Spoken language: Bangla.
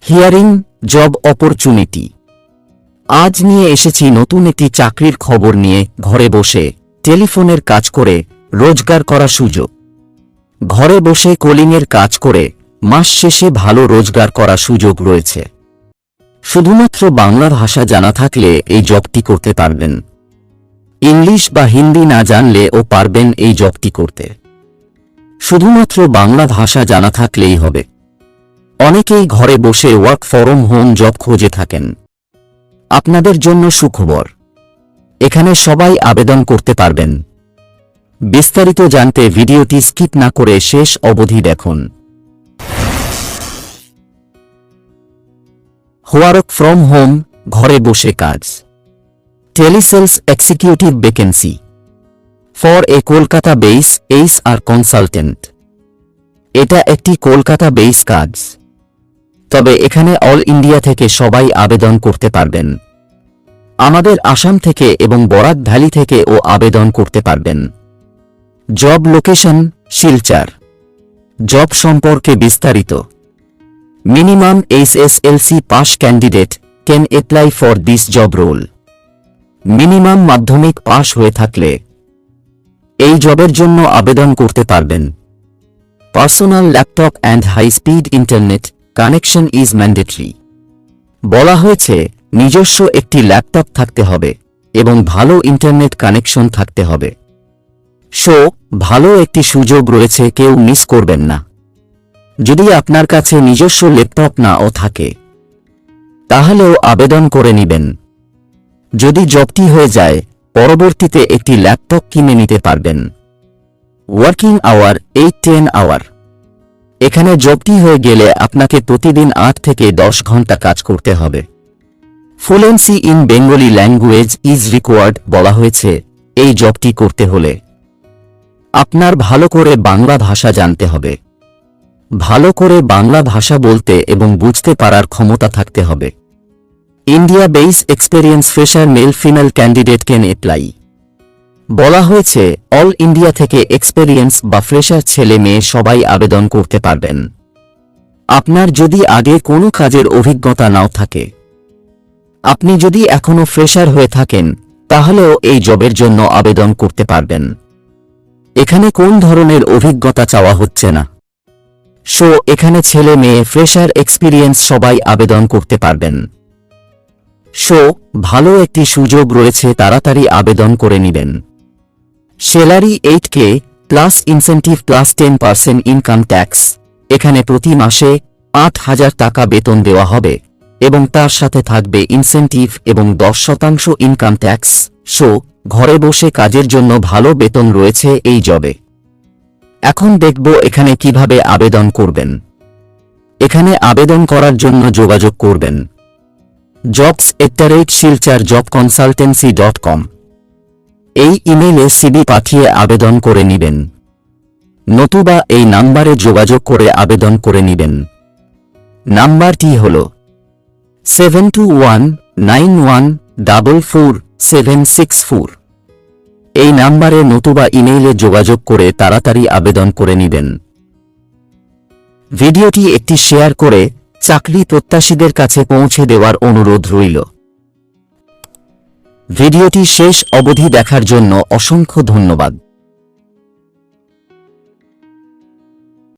Hearing job opportunity. আজ নিয়ে এসেছি নতুন একটি চাকরির খবর নিয়ে। ঘরে বসে টেলিফোনের কাজ করে রোজগার করার সুযোগ। ঘরে বসে কলিংয়ের কাজ করে মাস শেষে ভালো রোজগার করার সুযোগ রয়েছে। শুধুমাত্র বাংলা ভাষা জানা থাকলে এই জবটি করতে পারবেন। ইংলিশ বা হিন্দি না জানলেও পারবেন এই জবটি করতে। শুধুমাত্র বাংলা ভাষা জানা থাকলেই হবে। অনেকেই ঘরে বসে ওয়ার্ক ফ্রম হোম জব খুঁজে থাকেন। আপনাদের জন্য সুখবর, এখানে সবাই আবেদন করতে পারবেন। বিস্তারিত জানতে ভিডিওটি স্কিপ না করে শেষ অবধি দেখুন। ওয়ার্ক ফ্রম হোম, ঘরে বসে কাজ। Telesales executive vacancy for a Kolkata base HR consultant. এটা একটি কলকাতা বেস কাজ, তবে এখানে অল ইন্ডিয়া থেকে সবাই আবেদন করতে পারবেন। আমাদের আসাম থেকে এবং বরাক ভ্যালি থেকেও আবেদন করতে পারবেন। Job location Silchar. জব সম্পর্কে বিস্তারিত। Minimum SSLC pass candidate can apply for this job role. Minimum Madhyamik pass হয়ে থাকলে এই জবের জন্য আবেদন করতে পারবেন। Personal laptop and high speed internet connection is mandatory. বলা হয়েছে নিজস্ব একটি ল্যাপটপ থাকতে হবে এবং ভালো ইন্টারনেট কানেকশন থাকতে হবে। ভালো একটি সুযোগ রয়েছে, কেউ মিস করবেন না। যদি আপনার কাছে নিজস্ব ল্যাপটপ নাও থাকে তাহলেও আবেদন করে নেবেন। যদি জবটি হয়ে যায় পরবর্তীতে একটি ল্যাপটপ কিনে নিতে পারবেন। Working hour 8-10 hour. এখানে জবটি হয়ে গেলে আপনাকে প্রতিদিন 8 থেকে 10 ঘন্টা কাজ করতে হবে। Fluency in Bengali language is required. বলা হয়েছে এই জবটি করতে হলে আপনার ভালো করে বাংলা ভাষা জানতে হবে। ভালো করে বাংলা ভাষা বলতে এবং বুঝতে পারার ক্ষমতা থাকতে হবে। India base experience fresher male female candidate can apply. বলা হয়েছে অল ইন্ডিয়া থেকে এক্সপেরিয়েন্স বা ফ্রেশার ছেলে মেয়ে সবাই আবেদন করতে পারবেন। আপনার যদি আগে কোনো কাজের অভিজ্ঞতা নাও থাকে, আপনি যদি এখনো ফ্রেশার হয়ে থাকেন তাহলেও এই জবের জন্য আবেদন করতে পারবেন। এখানে কোন ধরনের অভিজ্ঞতা চাওয়া হচ্ছে না। এখানে ছেলে মেয়ে ফ্রেশার এক্সপেরিয়েন্স সবাই আবেদন করতে পারবেন। ভালো একটি সুযোগ রয়েছে, তাড়াতাড়ি আবেদন করে নেবেন। Salary 8K plus incentive plus 10% income tax. এখানে প্রতি মাসে 8,000 টাকা বেতন দেওয়া হবে এবং তার সাথে থাকবে ইনসেন্টিভ এবং 10% ইনকাম ট্যাক্স। ঘরে বসে কাজের জন্য ভালো বেতন রয়েছে এই জবে। এখন দেখব এখানে কিভাবে আবেদন করবেন। এখানে আবেদন করার জন্য যোগাযোগ করবেন jobs@silcharjobconsultancy.com। এই ইমেইলে সিভি পাঠিয়ে আবেদন করে নেবেন, নতুবা এই নাম্বারে যোগাযোগ করে আবেদন করে নেবেন। নাম্বারটি হল 7219144764। এই নাম্বারে নতুবা ইমেইলে যোগাযোগ করে তাড়াতাড়ি আবেদন করে নেবেন। ভিডিওটি একটি শেয়ার করে চাকরি প্রত্যাশীদের কাছে পৌঁছে দেওয়ার অনুরোধ রইল। ভিডিওটি শেষ অবধি দেখার জন্য অসংখ্য ধন্যবাদ।